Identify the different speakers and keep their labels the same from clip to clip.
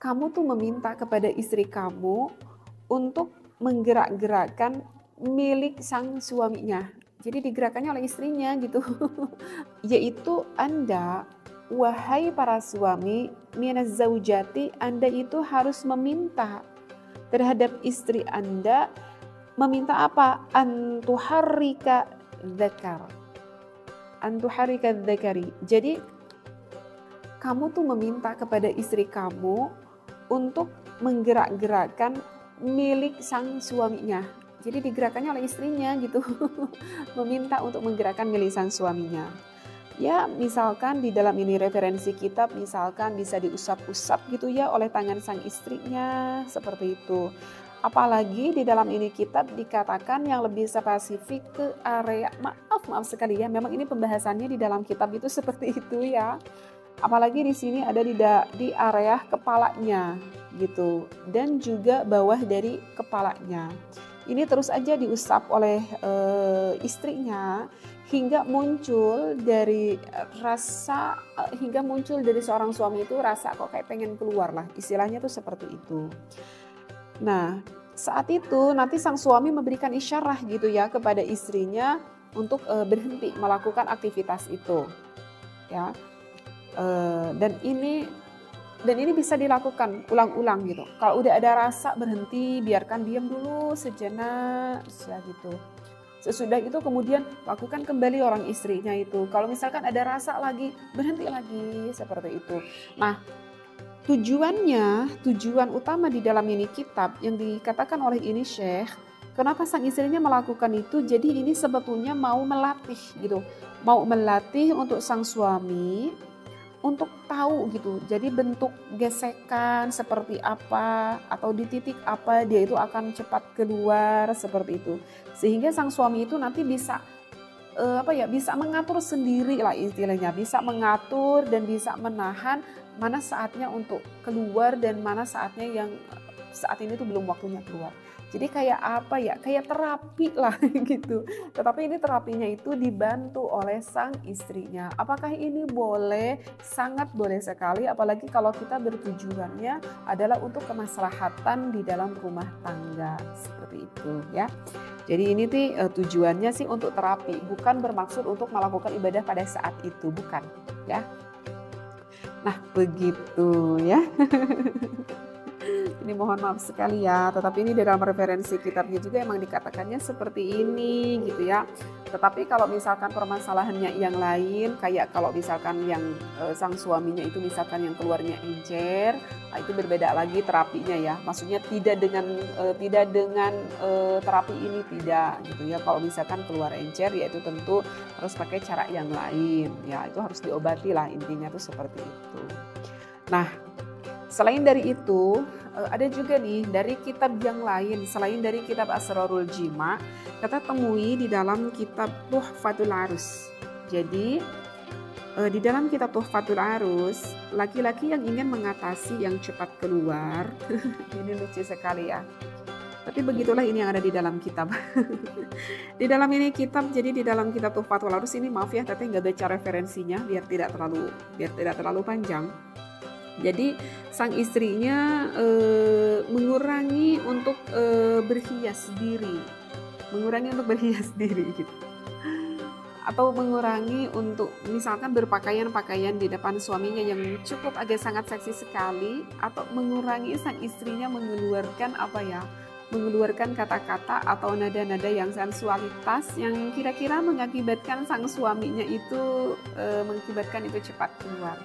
Speaker 1: kamu tuh meminta kepada istri kamu untuk menggerak-gerakkan milik sang suaminya. Jadi digerakkannya oleh istrinya gitu. Yaitu Anda, wahai para suami, minaz zaujati, Anda itu harus meminta terhadap istri Anda, meminta apa? Antuharrika dzakar. Antuharrika dzakari. Jadi kamu tuh meminta kepada istri kamu untuk menggerak-gerakkan milik sang suaminya. Jadi digerakkannya oleh istrinya gitu. Meminta untuk menggerakkan milik sang suaminya. Ya, misalkan di dalam ini referensi kitab, misalkan bisa diusap-usap gitu ya oleh tangan sang istrinya, seperti itu. Apalagi di dalam ini kitab dikatakan yang lebih spesifik ke area, maaf sekali ya, memang ini pembahasannya di dalam kitab itu seperti itu ya. Apalagi di sini ada di area kepalanya gitu, dan juga bawah dari kepalanya. Ini terus aja diusap oleh istrinya hingga muncul dari seorang suami itu rasa kok kayak pengen keluar lah, istilahnya tuh seperti itu. Nah, saat itu nanti sang suami memberikan isyarah gitu ya kepada istrinya untuk berhenti melakukan aktivitas itu, ya. Dan ini bisa dilakukan ulang-ulang gitu. Kalau udah ada rasa berhenti, biarkan diam dulu sejenak, gitu. Sesudah itu kemudian lakukan kembali orang istrinya itu. Kalau misalkan ada rasa lagi, berhenti lagi, seperti itu. Nah, tujuan utama di dalam ini kitab yang dikatakan oleh ini Syekh, kenapa sang istrinya melakukan itu? Jadi ini sebetulnya mau melatih gitu. Mau melatih untuk sang suami untuk tahu gitu, jadi bentuk gesekan seperti apa atau di titik apa dia itu akan cepat keluar seperti itu, sehingga sang suami itu nanti bisa bisa mengatur sendiri lah istilahnya, bisa mengatur dan bisa menahan mana saatnya untuk keluar dan mana saatnya yang saat ini tuh belum waktunya keluar. Jadi kayak apa ya, kayak terapi lah gitu. Tetapi ini terapinya itu dibantu oleh sang istrinya. Apakah ini boleh? Sangat boleh sekali, apalagi kalau kita bertujuannya adalah untuk kemaslahatan di dalam rumah tangga. Seperti itu ya. Jadi ini tujuannya sih untuk terapi, bukan bermaksud untuk melakukan ibadah pada saat itu, bukan ya. Nah begitu ya. Ini mohon maaf sekali ya, tetapi ini dalam referensi kitabnya juga emang dikatakannya seperti ini gitu ya. Tetapi kalau misalkan permasalahannya yang lain, kayak kalau misalkan yang sang suaminya itu misalkan yang keluarnya encer, nah itu berbeda lagi terapinya ya. Maksudnya tidak dengan terapi ini tidak gitu ya. Kalau misalkan keluar encer ya itu tentu harus pakai cara yang lain ya. Itu harus diobati lah, intinya tuh seperti itu. Nah, selain dari itu, ada juga nih dari kitab yang lain selain dari kitab Asrarul Jima, kita temui di dalam kitab Tuhfatul Arus. Jadi di dalam kitab Tuhfatul Arus, laki-laki yang ingin mengatasi yang cepat keluar, ini lucu sekali ya. Tapi begitulah ini yang ada di dalam kitab. Di dalam ini kitab, jadi di dalam kitab Tuhfatul Arus ini maaf ya, tapi nggak baca referensinya biar tidak terlalu panjang. Jadi sang istrinya mengurangi untuk berhias diri gitu. Atau mengurangi untuk misalkan berpakaian di depan suaminya yang cukup agak sangat seksi sekali, atau mengurangi sang istrinya mengeluarkan kata-kata atau nada-nada yang sensualitas yang kira-kira mengakibatkan sang suaminya itu mengakibatkan itu cepat keluar.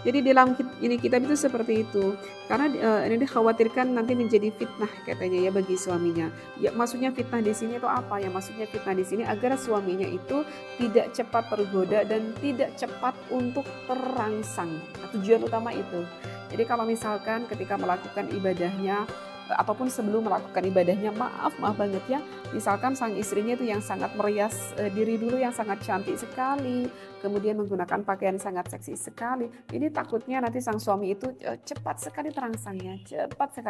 Speaker 1: Jadi dalam ini kitab itu seperti itu, karena ini dikhawatirkan nanti menjadi fitnah katanya ya bagi suaminya. Ya maksudnya fitnah di sini itu apa ya? Maksudnya fitnah di sini agar suaminya itu tidak cepat tergoda dan tidak cepat untuk terangsang. Nah, tujuan utama itu. Jadi kalau misalkan ketika melakukan ibadahnya ataupun sebelum melakukan ibadahnya, maaf banget ya, misalkan sang istrinya itu yang sangat merias diri dulu, yang sangat cantik sekali, kemudian menggunakan pakaian sangat seksi sekali. Ini takutnya nanti sang suami itu cepat sekali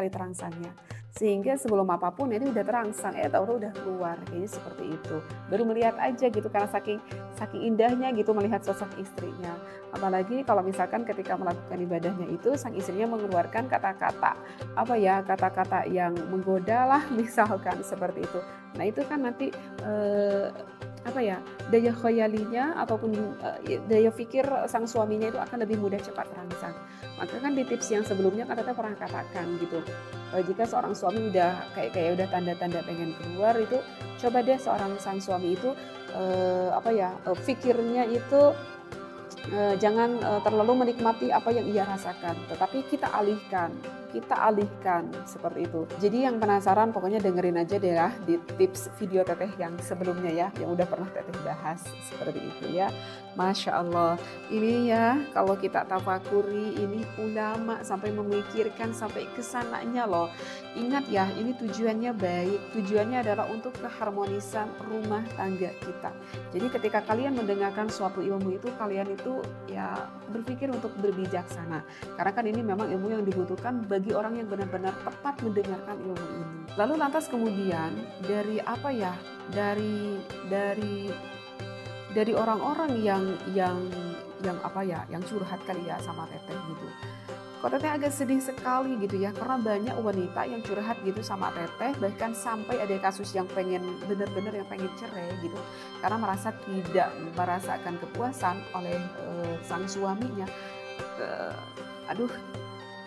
Speaker 1: terangsangnya. Sehingga sebelum apapun ini udah terangsang, tahu-tahu udah keluar, kayaknya seperti itu. Baru melihat aja gitu, karena saking indahnya gitu melihat sosok istrinya. Apalagi kalau misalkan ketika melakukan ibadahnya itu sang istrinya mengeluarkan kata-kata kata-kata yang menggoda lah misalkan seperti itu. Nah itu kan nanti daya khayalinya ataupun daya pikir sang suaminya itu akan lebih mudah cepat terangsang. Maka kan di tips yang sebelumnya kan Teteh pernah katakan gitu, jika seorang suami udah kayak udah tanda-tanda pengen keluar itu, coba deh sang suami itu pikirnya itu jangan terlalu menikmati apa yang ia rasakan, tetapi kita alihkan seperti itu. Jadi yang penasaran pokoknya dengerin aja deh ya di tips video Teteh yang sebelumnya ya, yang udah pernah Teteh bahas seperti itu ya. Masya Allah, ini ya kalau kita tafakuri, ini ulama sampai memikirkan sampai kesananya loh. Ingat ya, ini tujuannya baik, tujuannya adalah untuk keharmonisan rumah tangga kita. Jadi ketika kalian mendengarkan suatu ilmu itu, kalian itu ya berpikir untuk berbijaksana. Karena kan ini memang ilmu yang dibutuhkan bagi orang yang benar-benar tepat mendengarkan ilmu ini. Lalu lantas kemudian dari orang-orang yang curhat kali ya sama Teteh gitu. Kok Teteh agak sedih sekali gitu ya, karena banyak wanita yang curhat gitu sama Teteh, bahkan sampai ada kasus yang benar-benar yang pengen cerai gitu, karena merasa tidak merasakan kepuasan oleh sang suaminya. Aduh,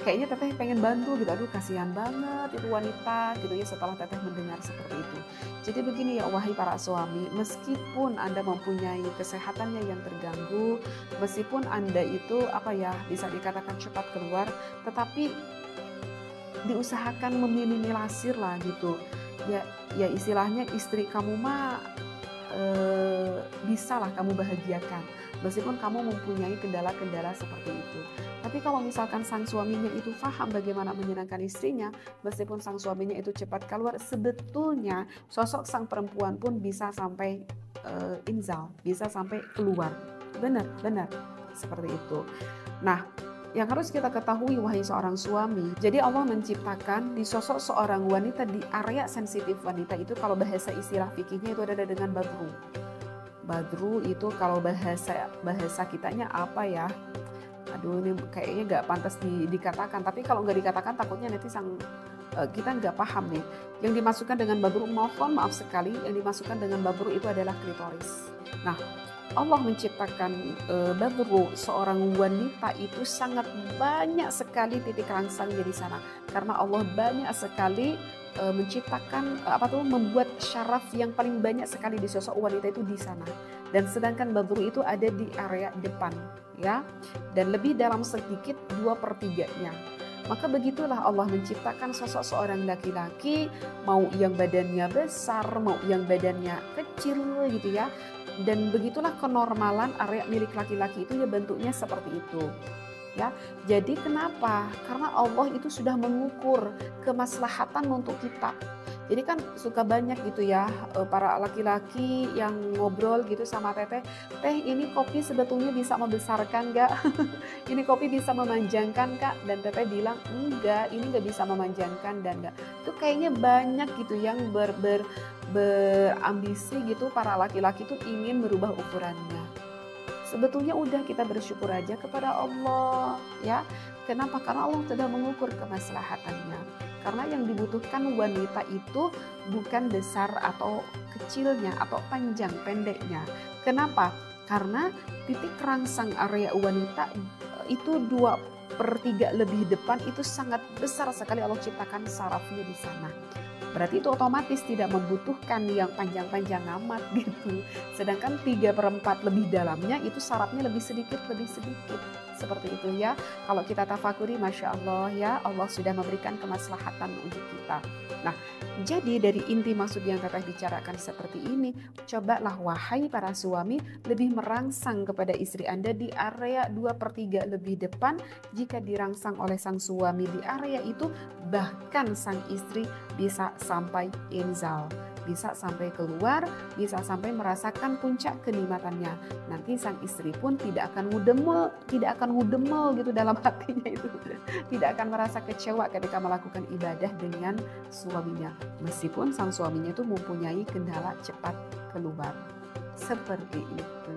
Speaker 1: kayaknya Teteh pengen bantu gitu, aduh kasihan banget itu wanita gitu ya setelah Teteh mendengar seperti itu. Jadi begini ya wahai para suami, meskipun Anda mempunyai kesehatannya yang terganggu, meskipun Anda itu bisa dikatakan cepat keluar, tetapi diusahakan meminimalisir lah gitu. Ya istilahnya istri kamu mah bisalah kamu bahagiakan meskipun kamu mempunyai kendala-kendala seperti itu. Tapi kalau misalkan sang suaminya itu paham bagaimana menyenangkan istrinya, meskipun sang suaminya itu cepat keluar, sebetulnya sosok sang perempuan pun bisa sampai inzal, bisa sampai keluar. Benar seperti itu. Nah, yang harus kita ketahui wahai seorang suami, jadi Allah menciptakan di sosok seorang wanita, di area sensitif wanita itu, kalau bahasa istilah fikihnya itu ada dengan badru. Badru itu kalau bahasa kitanya apa ya? Aduh, ini kayaknya nggak pantas dikatakan, tapi kalau nggak dikatakan takutnya nanti kita nggak paham nih. Yang dimasukkan dengan badru, mohon maaf sekali, yang dimasukkan dengan badru itu adalah klitoris. Nah, Allah menciptakan badru seorang wanita itu sangat banyak sekali titik rangsangnya di sana, karena Allah banyak sekali menciptakan membuat syaraf yang paling banyak sekali di sosok wanita itu di sana. Dan sedangkan badru itu ada di area depan ya, dan lebih dalam sedikit 2/3-nya. Maka begitulah Allah menciptakan sosok seorang laki-laki, mau yang badannya besar, mau yang badannya kecil gitu ya. Dan begitulah kenormalan area milik laki-laki itu ya, bentuknya seperti itu. Ya, jadi kenapa? Karena Allah itu sudah mengukur kemaslahatan untuk kita. Jadi kan suka banyak gitu ya para laki-laki yang ngobrol gitu sama Teteh, Teh ini kopi sebetulnya bisa membesarkan nggak? Ini kopi bisa memanjangkan Kak? Dan Teteh bilang enggak, ini nggak bisa memanjangkan dan enggak. Itu kayaknya banyak gitu yang berambisi gitu, para laki-laki tuh ingin merubah ukurannya. Sebetulnya udah kita bersyukur aja kepada Allah ya. Kenapa? Karena Allah sudah mengukur kemaslahatannya. Karena yang dibutuhkan wanita itu bukan besar atau kecilnya atau panjang pendeknya. Kenapa? Karena titik rangsang area wanita itu 2/3 lebih depan itu sangat besar sekali, Allah ciptakan sarafnya di sana. Berarti itu otomatis tidak membutuhkan yang panjang-panjang amat gitu. Sedangkan 3/4 lebih dalamnya itu sarafnya lebih sedikit seperti itu ya. Kalau kita tafakuri, Masya Allah ya, Allah sudah memberikan kemaslahatan untuk kita. Nah, jadi dari inti maksud yang Teteh bicarakan seperti ini, cobalah wahai para suami lebih merangsang kepada istri Anda di area 2/3 lebih depan. Jika dirangsang oleh sang suami di area itu, bahkan sang istri bisa sampai inzal, bisa sampai keluar, bisa sampai merasakan puncak kenikmatannya. Nanti sang istri pun tidak akan ngudemel gitu dalam hatinya itu. Tidak akan merasa kecewa ketika melakukan ibadah dengan suaminya. Meskipun sang suaminya itu mempunyai kendala cepat keluar. Seperti itu.